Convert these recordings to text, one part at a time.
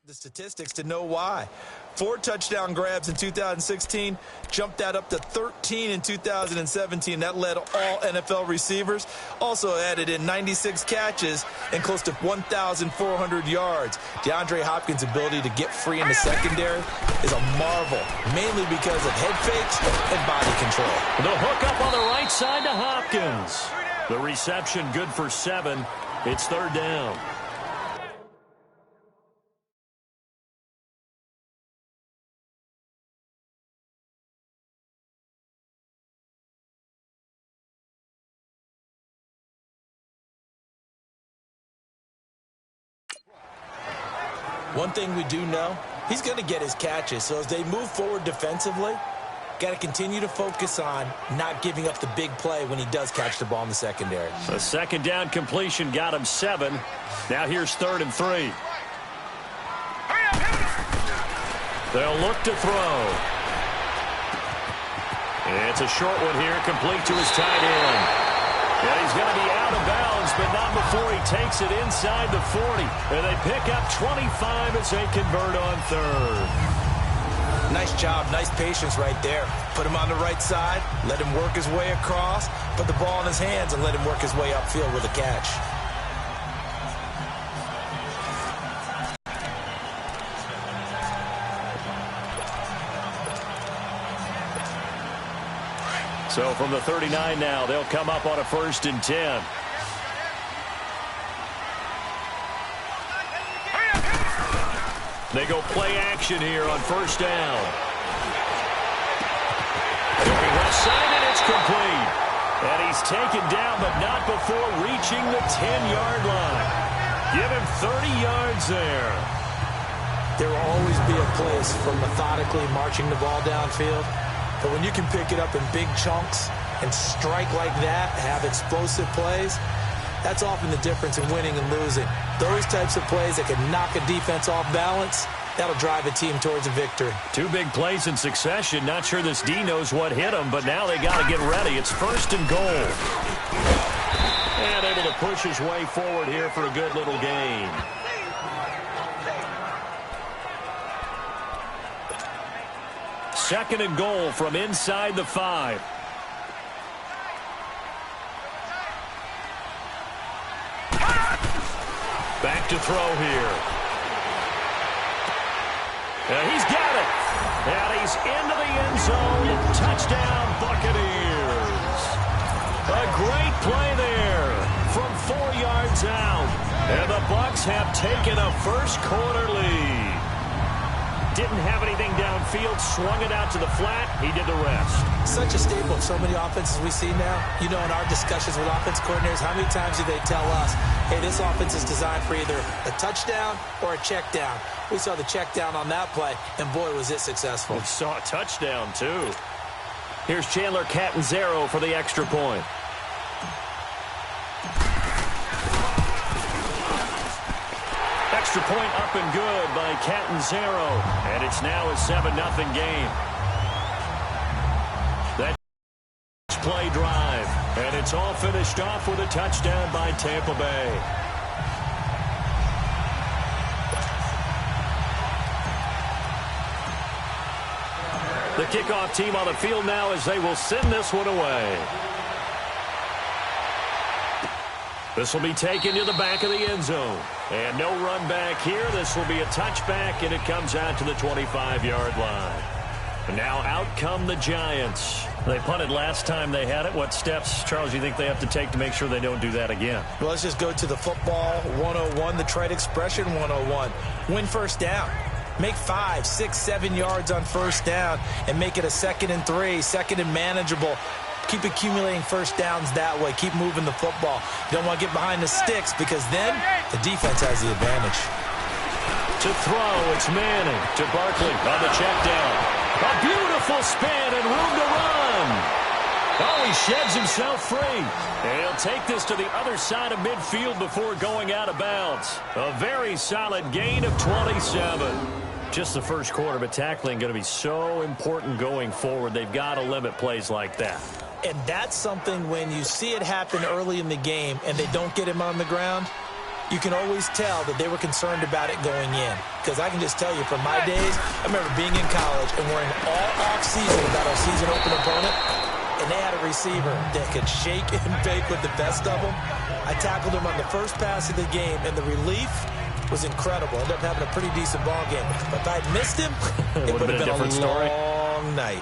The statistics to know why. 4 touchdown grabs in 2016, jumped that up to 13 in 2017. That led all NFL receivers. Also added in 96 catches and close to 1,400 yards. DeAndre Hopkins' ability to get free in the secondary is a marvel, mainly because of head fakes and body control. The hook up on the right side to Hopkins. The reception good for 7. It's third down. One thing we do know, he's going to get his catches. So as they move forward defensively, got to continue to focus on not giving up the big play when he does catch the ball in the secondary. A second down completion got him 7. Now here's 3rd and 3. They'll look to throw. It's a short one here, complete to his tight end. And he's going to be out of bounds, but not before he takes it inside the 40. And they pick up 25 as they convert on 3rd. Nice job, nice patience right there. Put him on the right side, let him work his way across, put the ball in his hands, and let him work his way upfield with a catch. So from the 39 now, they'll come up on a 1st and 10. They go play action here on 1st down. Looking left side, and it's complete. And he's taken down, but not before reaching the 10-yard line. Give him 30 yards there. There will always be a place for methodically marching the ball downfield. But when you can pick it up in big chunks and strike like that, have explosive plays, that's often the difference in winning and losing. Those types of plays that can knock a defense off balance, that'll drive a team towards a victory. 2 big plays in succession. Not sure this D knows what hit him, but now they got to get ready. It's 1st and goal. And able to push his way forward here for a good little gain. Second and goal from inside the 5. Back to throw here. And he's got it. And he's into the end zone. Touchdown, Buccaneers. A great play there from 4 yards out. And the Bucs have taken a first quarter lead. Didn't have anything downfield, swung it out to the flat. He did the rest. Such a staple of so many offenses we see now. You know, in our discussions with offense coordinators, how many times do they tell us, hey, this offense is designed for either a touchdown or a check down. We saw the check down on that play, and boy, was it successful. We saw a touchdown, too. Here's Chandler Catanzaro for the extra point. Extra point up and good by Catanzaro. And it's now a 7-0 game. That's play drive. And it's all finished off with a touchdown by Tampa Bay. The kickoff team on the field now as they will send this one away. This will be taken to the back of the end zone. And no run back here. This will be a touchback, and it comes out to the 25-yard line. And now out come the Giants. They punted last time they had it. What steps, Charles, do you think they have to take to make sure they don't do that again? Well, let's just go to the football 101, the trade expression 101. Win first down. Make 5, 6, 7 yards on first down and make it a 2nd and 3, 2nd and manageable. Keep accumulating first downs that way. Keep moving the football. You don't want to get behind the sticks because then the defense has the advantage. To throw, it's Manning to Barkley on the check down. A beautiful spin and room to run. Oh, he sheds himself free. And he'll take this to the other side of midfield before going out of bounds. A very solid gain of 27. Just the first quarter, but tackling going to be so important going forward. They've got to limit plays like that. And that's something when you see it happen early in the game and they don't get him on the ground, you can always tell that they were concerned about it going in. Because I can just tell you from my days, I remember being in college and worrying all off-season about our season opener opponent, and they had a receiver that could shake and bake with the best of them. I tackled him on the first pass of the game, and the relief was incredible. Ended up having a pretty decent ball game. But if I'd missed him, it would have been a long night.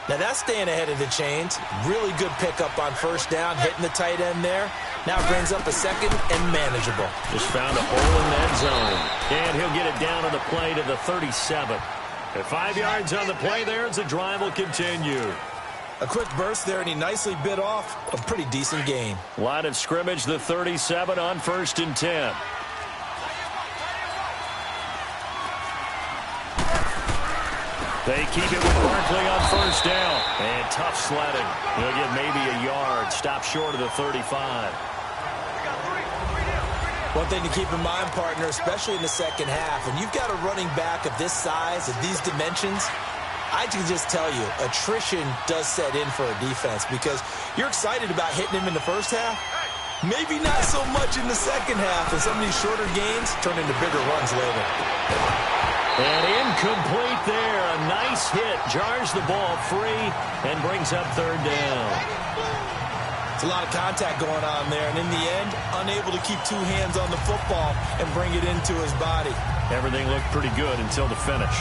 Now that's staying ahead of the chains. Really good pickup on first down, hitting the tight end there. Now brings up a second and manageable. Just found a hole in that zone. And he'll get it down on the play to the 37. At 5 yards on the play there as the drive will continue. A quick burst there, and he nicely bit off a pretty decent gain. Line of scrimmage, the 37 on 1st and 10. They keep it with Barkley on first down. And tough sledding. He'll get maybe a yard. Stop short of the 35. One thing to keep in mind, partner, especially in the second half, when you've got a running back of this size, of these dimensions, I can just tell you, attrition does set in for a defense because you're excited about hitting him in the first half. Maybe not so much in the second half, and some of these shorter gains turn into bigger runs later. And incomplete there. A nice hit. Jars the ball free and brings up 3rd down. It's a lot of contact going on there, and in the end, unable to keep two hands on the football and bring it into his body. Everything looked pretty good until the finish.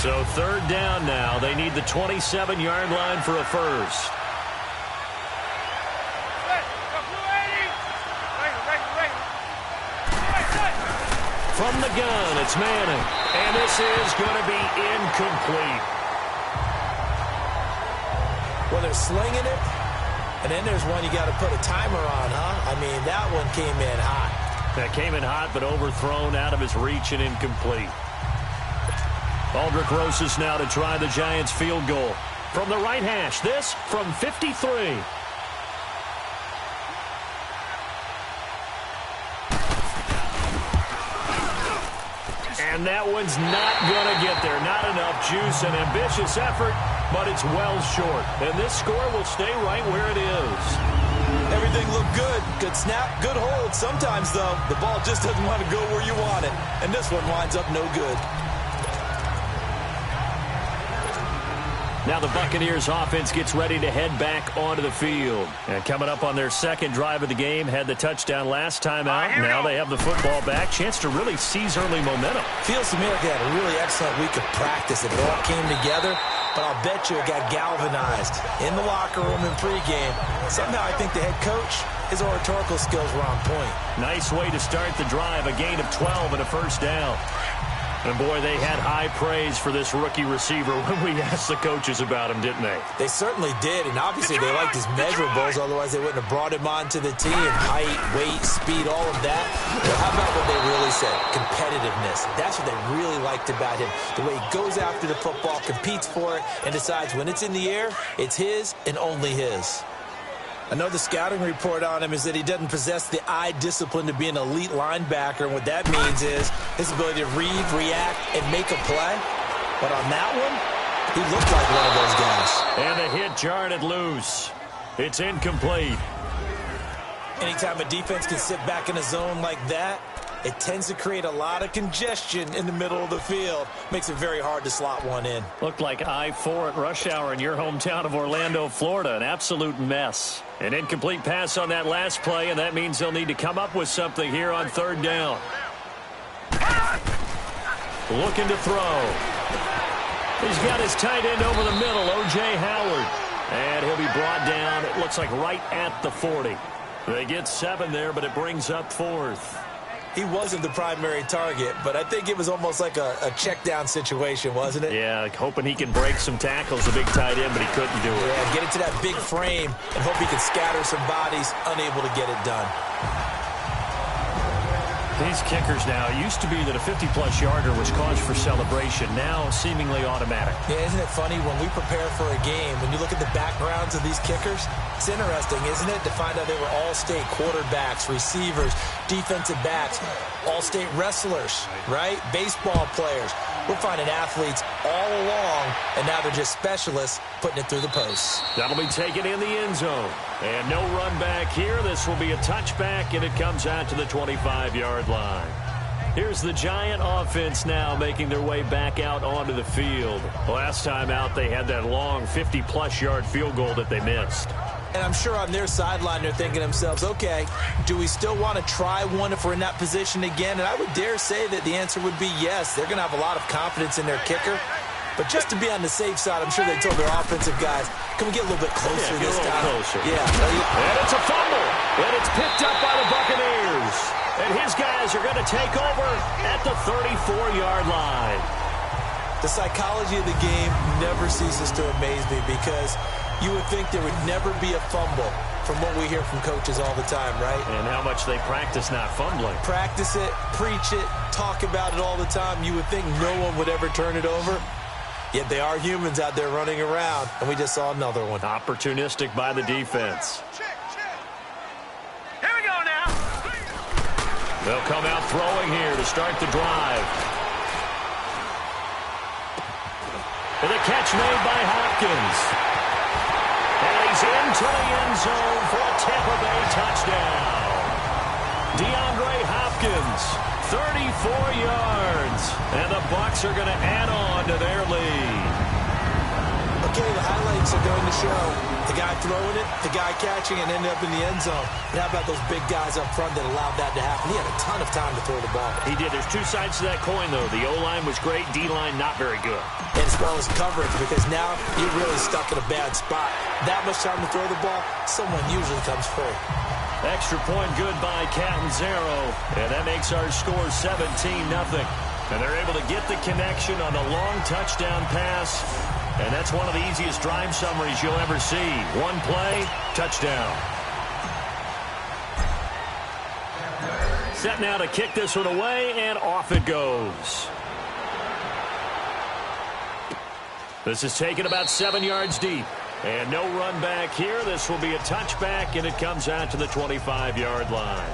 So 3rd down now. They need the 27-yard line for a first. From the gun, it's Manning. And this is going to be incomplete. Well, they're slinging it, and then there's one you got to put a timer on, huh? I mean, that one came in hot. That came in hot, but overthrown out of his reach and incomplete. Aldrick Rosas now to try the Giants field goal. From the right hash, this from 53. And that one's not going to get there. Not enough juice, an ambitious effort, but it's well short. And this score will stay right where it is. Everything looked good. Good snap, good hold. Sometimes, though, the ball just doesn't want to go where you want it. And this one winds up no good. Now the Buccaneers offense gets ready to head back onto the field. And coming up on their second drive of the game, had the touchdown last time out. Now they have the football back. Chance to really seize early momentum. Feels to me like they had a really excellent week of practice. It all came together, but I'll bet you it got galvanized in the locker room in pregame. Somehow I think the head coach, his oratorical skills were on point. Nice way to start the drive. A gain of 12 and a first down. And, boy, they had high praise for this rookie receiver when we asked the coaches about him, didn't they? They certainly did, and obviously they liked his measurables, otherwise they wouldn't have brought him onto the team. Height, weight, speed, all of that. But how about what they really said? Competitiveness. That's what they really liked about him. The way he goes after the football, competes for it, and decides when it's in the air, it's his and only his. Another scouting report on him is that he doesn't possess the eye discipline to be an elite linebacker. And what that means is his ability to read, react, and make a play. But on that one, he looked like one of those guys. And the hit jarred it loose. It's incomplete. Anytime a defense can sit back in a zone like that, it tends to create a lot of congestion in the middle of the field. Makes it very hard to slot one in. Looked like I-4 at rush hour in your hometown of Orlando, Florida. An absolute mess. An incomplete pass on that last play, and that means they'll need to come up with something here on 3rd down. Looking to throw. He's got his tight end over the middle, O.J. Howard. And he'll be brought down, it looks like right at the 40. They get 7 there, but it brings up 4th. He wasn't the primary target, but I think it was almost like a check down situation, wasn't it? Yeah, like hoping he can break some tackles, the big tight end, but he couldn't do it. Yeah, get it to that big frame and hope he can scatter some bodies, unable to get it done. These kickers now, it used to be that a 50-plus yarder was cause for celebration. Now, seemingly automatic. Yeah, isn't it funny when we prepare for a game, when you look at the backgrounds of these kickers, it's interesting, isn't it, to find out they were all-state quarterbacks, receivers, defensive backs, all-state wrestlers, right? Baseball players. We're finding athletes all along, and now they're just specialists putting it through the posts. That'll be taken in the end zone. And no run back here. This will be a touchback, and it comes out to the 25-yard line. Here's the Giant offense now making their way back out onto the field. Last time out, they had that long 50-plus yard field goal that they missed. And I'm sure on their sideline they're thinking to themselves, okay, do we still want to try one if we're in that position again? And I would dare say that the answer would be yes. They're going to have a lot of confidence in their kicker. But just to be on the safe side, I'm sure they told their offensive guys, can we get a little bit closer this time? Closer. Yeah. And it's a fumble. And it's picked up by the Buccaneers. And his guys are going to take over at the 34-yard line. The psychology of the game never ceases to amaze me because you would think there would never be a fumble from what we hear from coaches all the time, right? And how much they practice not fumbling. Practice it, preach it, talk about it all the time. You would think no one would ever turn it over. Yet they are humans out there running around, and we just saw another one. Opportunistic by the defense. Here we go now. They'll come out throwing here to start the drive. And the catch made by Hopkins. And he's into the end zone for a Tampa Bay touchdown. DeAndre Hopkins, 34 yards. And the Bucs are going to add on to their lead. Okay, the highlights are going to show the guy throwing it, the guy catching it, and ended up in the end zone. But how about those big guys up front that allowed that to happen? He had a ton of time to throw the ball. He did. There's two sides to that coin, though. The O-line was great. D-line not very good. And as well as coverage, because now you're really stuck in a bad spot. That much time to throw the ball, someone usually comes free. Extra point good by Catanzaro. And that makes our score 17-0. And they're able to get the connection on a long touchdown pass. And that's one of the easiest drive summaries you'll ever see. One play, touchdown. Set now to kick this one away, and off it goes. This is taken about 7 yards deep. And no run back here. This will be a touchback, and it comes out to the 25-yard line.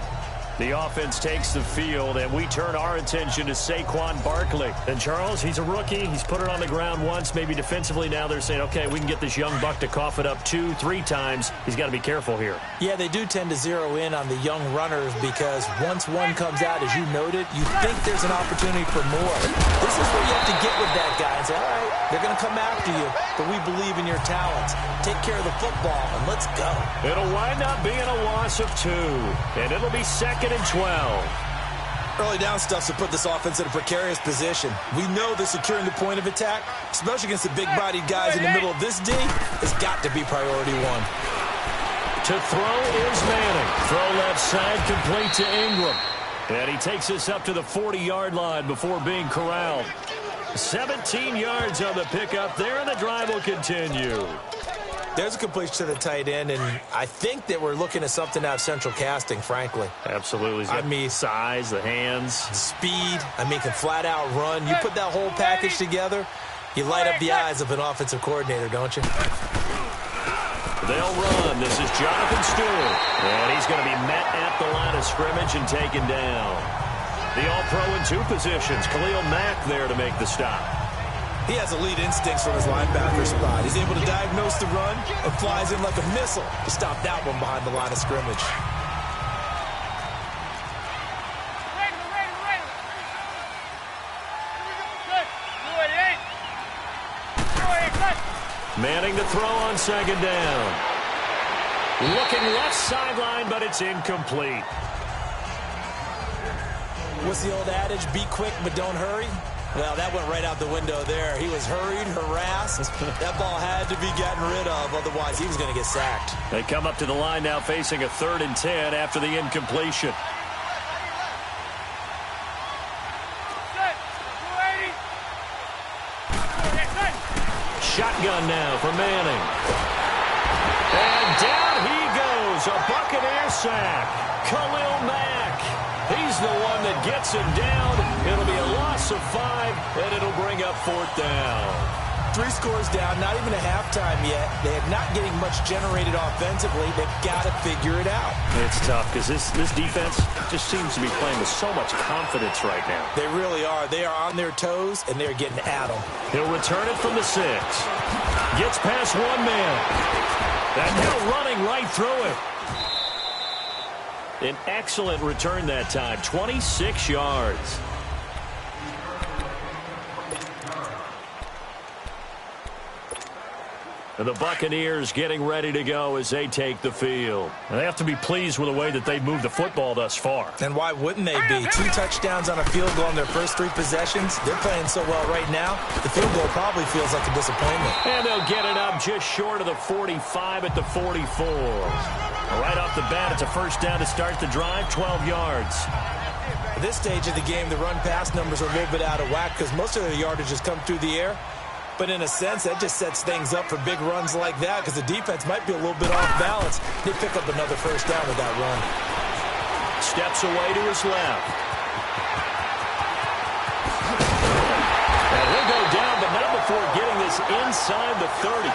The offense takes the field, and we turn our attention to Saquon Barkley. And, Charles, he's a rookie. He's put it on the ground once, maybe defensively. Now they're saying, okay, we can get this young buck to cough it up 2-3 times. He's got to be careful here. Yeah, they do tend to zero in on the young runners because once one comes out, as you noted, you think there's an opportunity for more. This is where you have to get with that guy and say, all right, they're going to come after you, but we believe in your talents. Take care of the football, and let's go. It'll wind up being a loss of 2, and it'll be 2nd and 12. Early down stuff to put this offense in a precarious position. We know that securing the point of attack, especially against the big-bodied guys in the middle of this D, has got to be priority one. To throw is Manning. Throw left side complete to Ingram. And he takes us up to the 40-yard line before being corralled. 17 yards on the pickup there, and the drive will continue. There's a completion to the tight end, and I think that we're looking at something out of central casting, frankly. Absolutely. I mean, size, the hands. Speed. I mean, can flat out run. You put that whole package together, you light up the eyes of an offensive coordinator, don't you? They'll run. This is Jonathan Stewart. And he's going to be met at the line of scrimmage and taken down. The All-Pro in 2 positions. Khalil Mack there to make the stop. He has elite instincts from his linebacker spot. He's able to diagnose the run and flies in like a missile to stop that one behind the line of scrimmage. Manning to throw on 2nd down. Looking left sideline, but it's incomplete. What's the old adage? Be quick, but don't hurry. Well, that went right out the window there. He was hurried, harassed. That ball had to be gotten rid of, otherwise he was going to get sacked. They come up to the line now facing a 3rd and 10 after the incompletion. Shotgun now for Manning. And down he goes. A Buccaneer sack. Khalil Mack. He's the one that gets him down. It'll be a loss of 5, and it'll bring up 4th down. 3 scores down, not even a halftime yet. They're not getting much generated offensively. They've got to figure it out. It's tough because this defense just seems to be playing with so much confidence right now. They really are. They are on their toes, and they're getting at them. He'll return it from the 6. Gets past one man. And now running running right through it. An excellent return that time, 26 yards. And the Buccaneers getting ready to go as they take the field. And they have to be pleased with the way that they've moved the football thus far. And why wouldn't they be? 2 touchdowns on a field goal in their first 3 possessions. They're playing so well right now, the field goal probably feels like a disappointment. And they'll get it up just short of the 45 at the 44. Right off the bat, it's a first down to start the drive, 12 yards. At this stage of the game, the run-pass numbers are a little bit out of whack because most of their yardage has come through the air. But in a sense, that just sets things up for big runs like that because the defense might be a little bit off balance. They pick up another first down with that run. Steps away to his left. And he'll go down, but not before getting this inside the 30.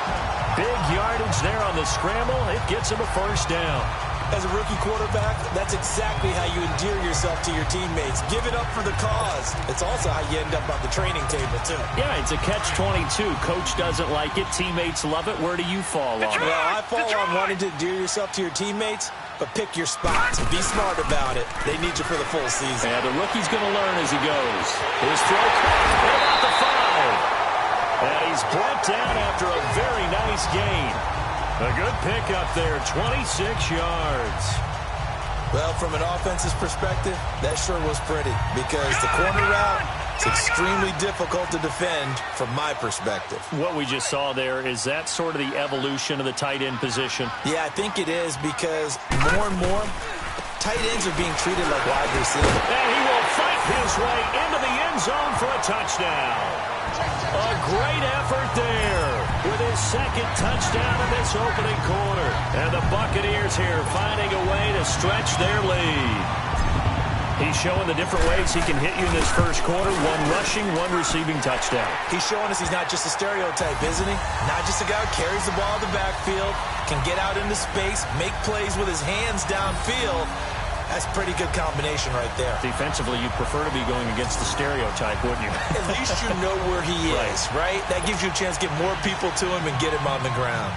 Big yardage there on the scramble. It gets him a first down. As a rookie quarterback, that's exactly how you endear yourself to your teammates. Give it up for the cause. It's also how you end up on the training table, too. Yeah, it's a catch-22. Coach doesn't like it. Teammates love it. Where do you fall on it? Well, I fall on wanting to endear yourself to your teammates, but pick your spots. Be smart about it. They need you for the full season. Yeah, the rookie's going to learn as he goes. His throw, right out the 5. And he's brought down after a very nice gain. A good pickup there, 26 yards. Well, from an offense's perspective, that sure was pretty because the corner route is extremely difficult to defend from my perspective. What we just saw there, is that sort of the evolution of the tight end position? Yeah, I think it is because more and more, tight ends are being treated like wide receivers. And he will fight his way into the end zone for a touchdown. A great effort there with his second touchdown in this opening quarter. And the Buccaneers here finding a way to stretch their lead. He's showing the different ways he can hit you in this first quarter. 1 rushing, 1 receiving touchdown. He's showing us he's not just a stereotype, isn't he? Not just a guy who carries the ball in the backfield, can get out into space, make plays with his hands downfield. That's a pretty good combination right there. Defensively, you'd prefer to be going against the stereotype, wouldn't you? At least you know where he is, right? That gives you a chance to get more people to him and get him on the ground.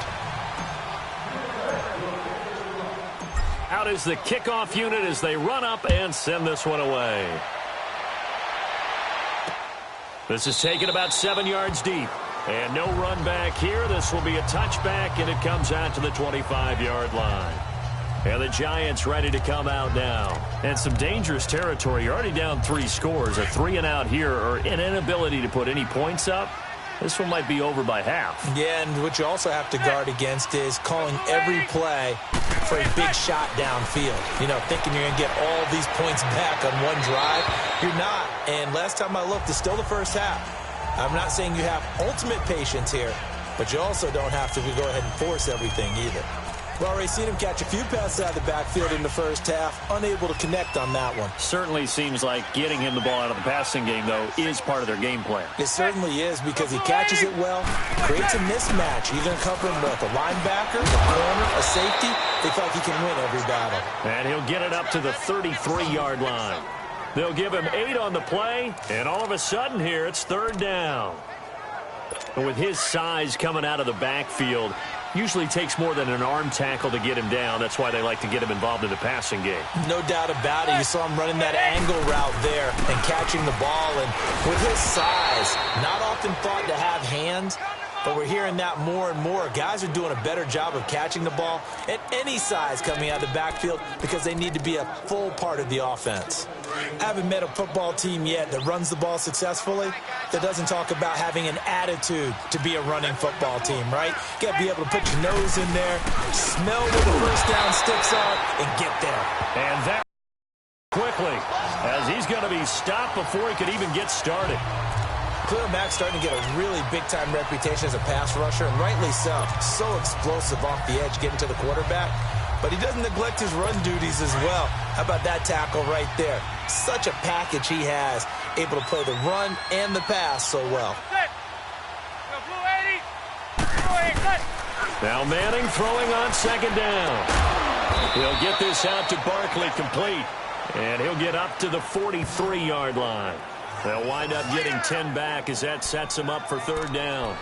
Out is the kickoff unit as they run up and send this one away. This is taken about 7 yards deep. And no run back here. This will be a touchback, and it comes out to the 25-yard line. And the Giants ready to come out now. And some dangerous territory. You're already down 3 scores. A 3-and-out here, or an inability to put any points up. This one might be over by half. Yeah, and what you also have to guard against is calling every play for a big shot downfield. You know, thinking you're going to get all these points back on one drive. You're not. And last time I looked, it's still the first half. I'm not saying you have ultimate patience here, but you also don't have to go ahead and force everything either. We've already seen him catch a few passes out of the backfield in the first half, unable to connect on that one. Certainly seems like getting him the ball out of the passing game, though, is part of their game plan. It certainly is because he catches it well, creates a mismatch. You're going to cover him with a linebacker, a corner, a safety. They feel like he can win every battle. And he'll get it up to the 33-yard line. They'll give him 8 on the play, and all of a sudden here, it's 3rd down. And with his size coming out of the backfield, usually takes more than an arm tackle to get him down. That's why they like to get him involved in the passing game. No doubt about it. You saw him running that angle route there and catching the ball. And with his size, not often thought to have hands, but we're hearing that more and more. Guys are doing a better job of catching the ball at any size coming out of the backfield because they need to be a full part of the offense. I haven't met a football team yet that runs the ball successfully that doesn't talk about having an attitude to be a running football team, right? You got to be able to put your nose in there, smell where the first down sticks are, and get there. And that quickly, as he's going to be stopped before he could even get started. Khalil Mack's starting to get a really big-time reputation as a pass rusher, and rightly so. So explosive off the edge, getting to the quarterback. But he doesn't neglect his run duties as well. How about that tackle right there? Such a package he has, able to play the run and the pass so well. Now Manning throwing on 2nd down. He'll get this out to Barkley complete. And he'll get up to the 43-yard line. They'll wind up getting 10 back as that sets him up for 3rd down.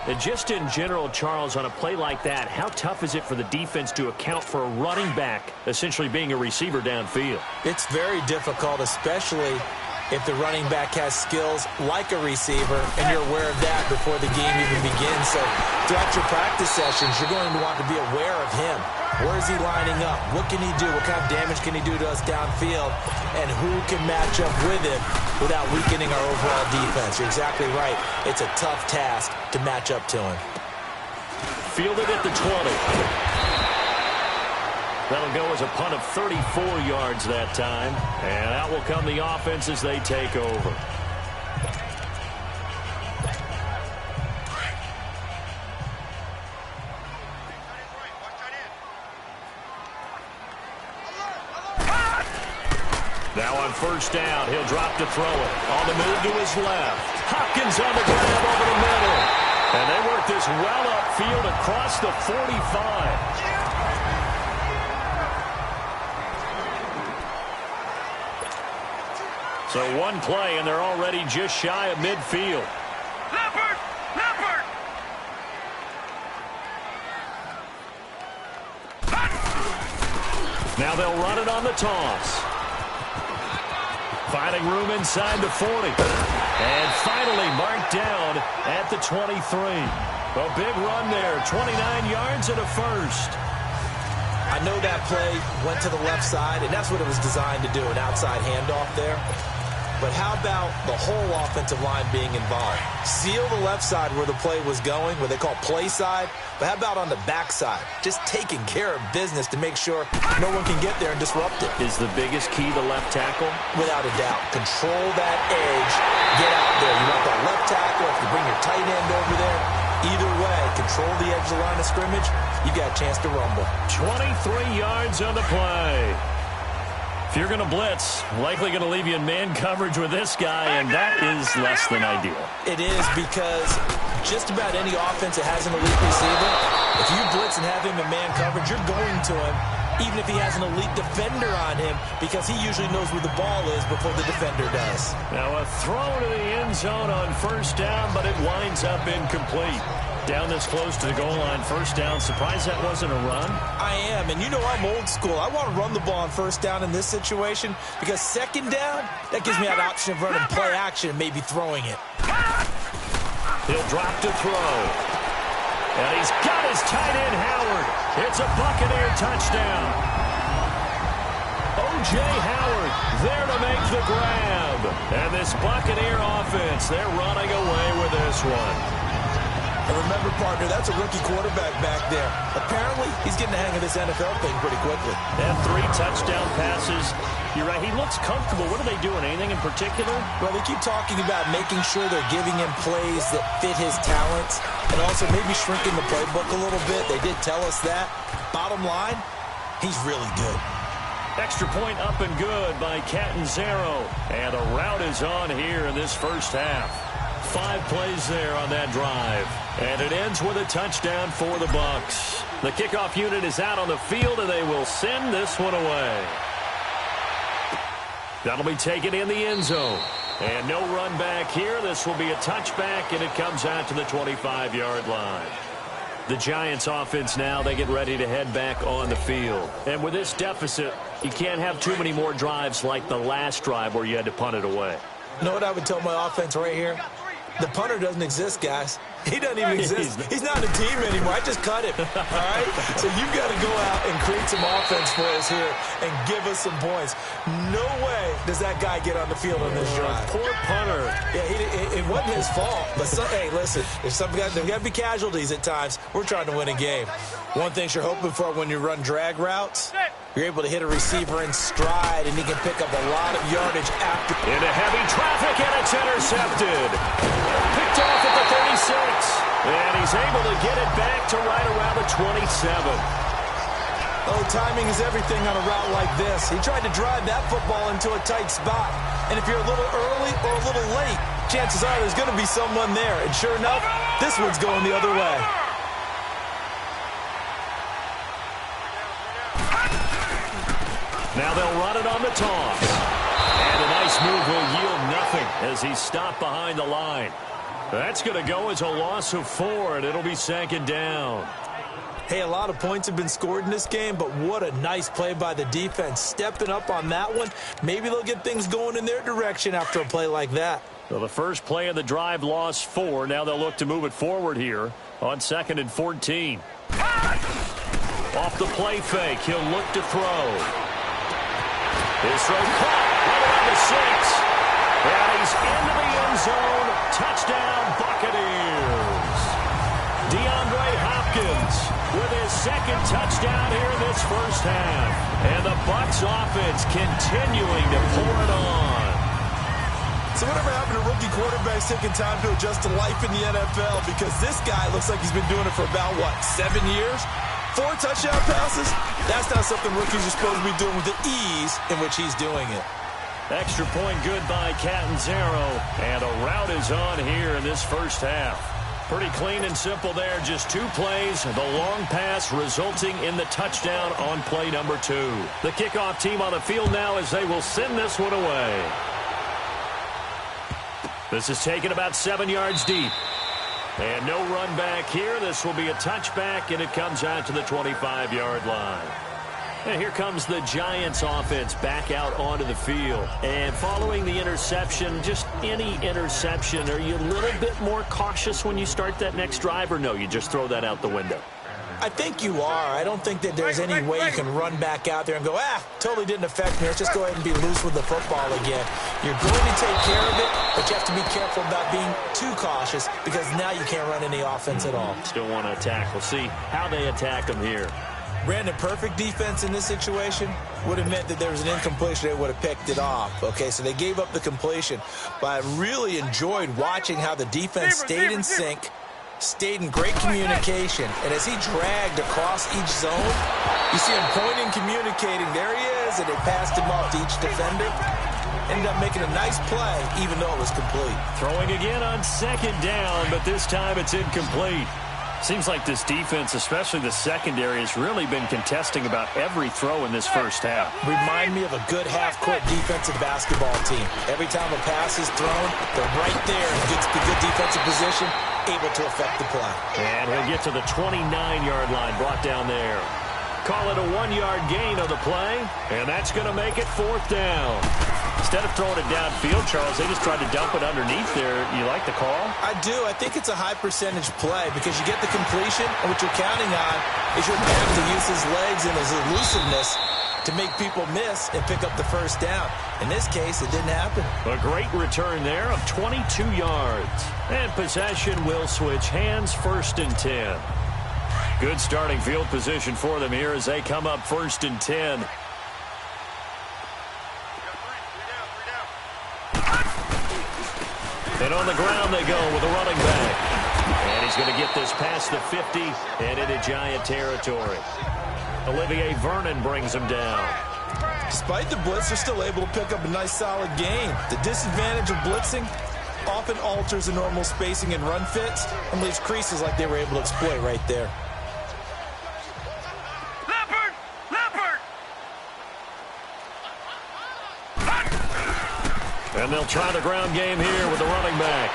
And just in general, Charles, on a play like that, how tough is it for the defense to account for a running back essentially being a receiver downfield? It's very difficult, especially if the running back has skills like a receiver, and you're aware of that before the game even begins. So throughout your practice sessions, you're going to want to be aware of him. Where is he lining up? What can he do? What kind of damage can he do to us downfield? And who can match up with him without weakening our overall defense? You're exactly right. It's a tough task to match up to him. Fielded at the 20. That'll go as a punt of 34 yards that time. And out will come the offense as they take over. Now on first down, he'll drop to throw it. On the move to his left. Hopkins on the grab over the middle. And they work this well upfield across the 45. So one play, and they're already just shy of midfield. Leopard! Leopard! Now they'll run it on the toss. Finding room inside the 40. And finally marked down at the 23. A big run there, 29 yards and a first. I know that play went to the left side, and that's what it was designed to do, an outside handoff there. But how about the whole offensive line being involved? Seal the left side where the play was going, what they call play side. But how about on the back side? Just taking care of business to make sure no one can get there and disrupt it. Is the biggest key the left tackle? Without a doubt. Control that edge. Get out there. You want that left tackle. If you bring your tight end over there, either way, control the edge of the line of scrimmage, you got a chance to rumble. 23 yards on the play. If you're going to blitz, likely going to leave you in man coverage with this guy, and that is less than ideal. It is, because just about any offense that has an elite receiver, if you blitz and have him in man coverage, you're going to him, even if he has an elite defender on him, because he usually knows where the ball is before the defender does. Now a throw to the end zone on first down, but it winds up incomplete. Down this close to the goal line, first down. Surprised that wasn't a run? I am, and you know I'm old school. I want to run the ball on first down in this situation, because second down, that gives me that option of running play action and maybe throwing it. He'll drop to throw. And he's got his tight end, Howard. It's a Buccaneer touchdown. O.J. Howard there to make the grab. And this Buccaneer offense, they're running away with this one. And remember, partner, that's a rookie quarterback back there. Apparently, he's getting the hang of this NFL thing pretty quickly. And 3 touchdown passes. You're right, he looks comfortable. What are they doing? Anything in particular? Well, they keep talking about making sure they're giving him plays that fit his talents and also maybe shrinking the playbook a little bit. They did tell us that. Bottom line, he's really good. Extra point up and good by Catanzaro. And a rout is on here in this first half. 5 plays there on that drive. And it ends with a touchdown for the Bucs. The kickoff unit is out on the field, and they will send this one away. That'll be taken in the end zone. And no run back here. This will be a touchback, and it comes out to the 25-yard line. The Giants offense now, they get ready to head back on the field. And with this deficit, you can't have too many more drives like the last drive where you had to punt it away. You know what I would tell my offense right here? The punter doesn't exist, guys. He doesn't even exist. He's not a team anymore. I just cut him. All right? So you've got to go out and create some offense for us here and give us some points. No way does that guy get on the field on this drive. Poor punter. Yeah, it wasn't his fault. But, hey, listen, if some guys, there got to be casualties at times. We're trying to win a game. One thing you're hoping for when you run drag routes, you're able to hit a receiver in stride, and he can pick up a lot of yardage after. Into heavy traffic, and it's intercepted. Picked off at the 36. And he's able to get it back to right around the 27. Oh, timing is everything on a route like this. He tried to drive that football into a tight spot. And if you're a little early or a little late, chances are there's going to be someone there. And sure enough, this one's going the other way. Now they'll run it on the toss. And a nice move will yield nothing as he's stopped behind the line. That's going to go as a loss of 4, and it'll be 2nd down. Hey, a lot of points have been scored in this game, but what a nice play by the defense. Stepping up on that one. Maybe they'll get things going in their direction after a play like that. Well, the first play of the drive lost 4. Now they'll look to move it forward here on 2nd and 14. Off the play fake, he'll look to throw. His throw caught right around the 6. And he's into the end zone. Touchdown, Buccaneers. DeAndre Hopkins with his 2nd touchdown here in this first half. And the Bucs offense continuing to pour it on. So whatever happened to rookie quarterbacks taking time to adjust to life in the NFL? Because this guy looks like he's been doing it for about, 7 years? 4 touchdown passes? That's not something rookies are supposed to be doing with the ease in which he's doing it. Extra point good by Catanzaro. And a rout is on here in this first half. Pretty clean and simple there. Just 2 plays. The long pass resulting in the touchdown on play number 2. The kickoff team on the field now as they will send this one away. This is taken about 7 yards deep. And no run back here. This will be a touchback, and it comes out to the 25-yard line. And here comes the Giants offense back out onto the field. And following the interception, just any interception, are you a little bit more cautious when you start that next drive, or no, you just throw that out the window? I think you are. I don't think that there's any way you can run back out there and go, totally didn't affect me. Let's just go ahead and be loose with the football again. You're going to take care of it, but you have to be careful about being too cautious because now you can't run any offense at all. Still want to attack. We'll see how they attack them here. Brandon, perfect defense in this situation would have meant that there was an incompletion. They would have picked it off. Okay, so they gave up the completion. But I really enjoyed watching how the defense stayed in sync, stayed in great communication, and as he dragged across each zone, you see him pointing, communicating. There he is, and they passed him off to each defender. Ended up making a nice play, even though it was complete. Throwing again on 2nd down, but this time it's incomplete. Seems like this defense, especially the secondary, has really been contesting about every throw in this first half. Remind me of a good half-court defensive basketball team. Every time a pass is thrown, they're right there in good defensive position, able to affect the play. And he'll get to the 29-yard line, brought down there. Call it a 1-yard gain on the play, and that's going to make it 4th down. Instead of throwing it downfield, Charles, they just tried to dump it underneath there. You like the call? I do. I think it's a high-percentage play because you get the completion, and what you're counting on is your back to use his legs and his elusiveness to make people miss and pick up the first down. In this case, it didn't happen. A great return there of 22 yards. And possession will switch hands, 1st and 10. Good starting field position for them here as they come up 1st and 10. And on the ground they go with a running back. And he's going to get this past the 50 and into Giant territory. Olivier Vernon brings him down. Despite the blitz, they're still able to pick up a nice solid gain. The disadvantage of blitzing often alters the normal spacing and run fits and leaves creases like they were able to exploit right there. And they'll try the ground game here with the running back.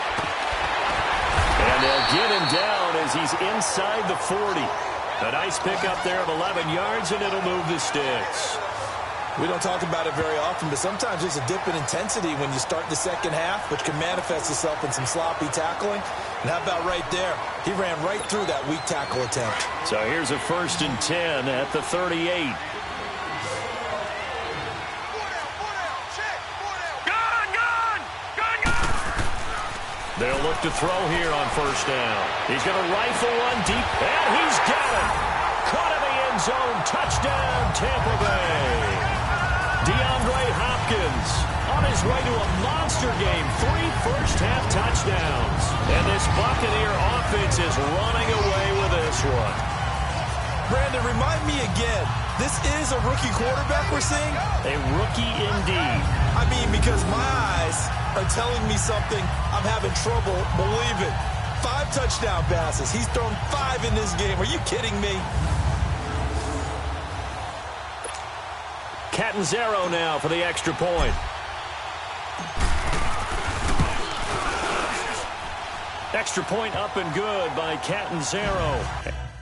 And they'll get him down as he's inside the 40. A nice pickup there of 11 yards, and it'll move the sticks. We don't talk about it very often, but sometimes there's a dip in intensity when you start the second half, which can manifest itself in some sloppy tackling. And how about right there? He ran right through that weak tackle attempt. So here's a 1st and 10 at the 38. They'll look to throw here on 1st down. He's going to rifle one deep, and he's got it. Caught in the end zone. Touchdown, Tampa Bay. DeAndre Hopkins on his way to a monster game. 3 first-half touchdowns. And this Buccaneer offense is running away with this one. Brandon, remind me again, this is a rookie quarterback we're seeing? A rookie indeed. I mean, because my eyes are telling me something I'm having trouble believing. 5 touchdown passes. He's thrown 5 in this game. Are you kidding me? Catanzaro now for the extra point. Extra point up and good by Catanzaro.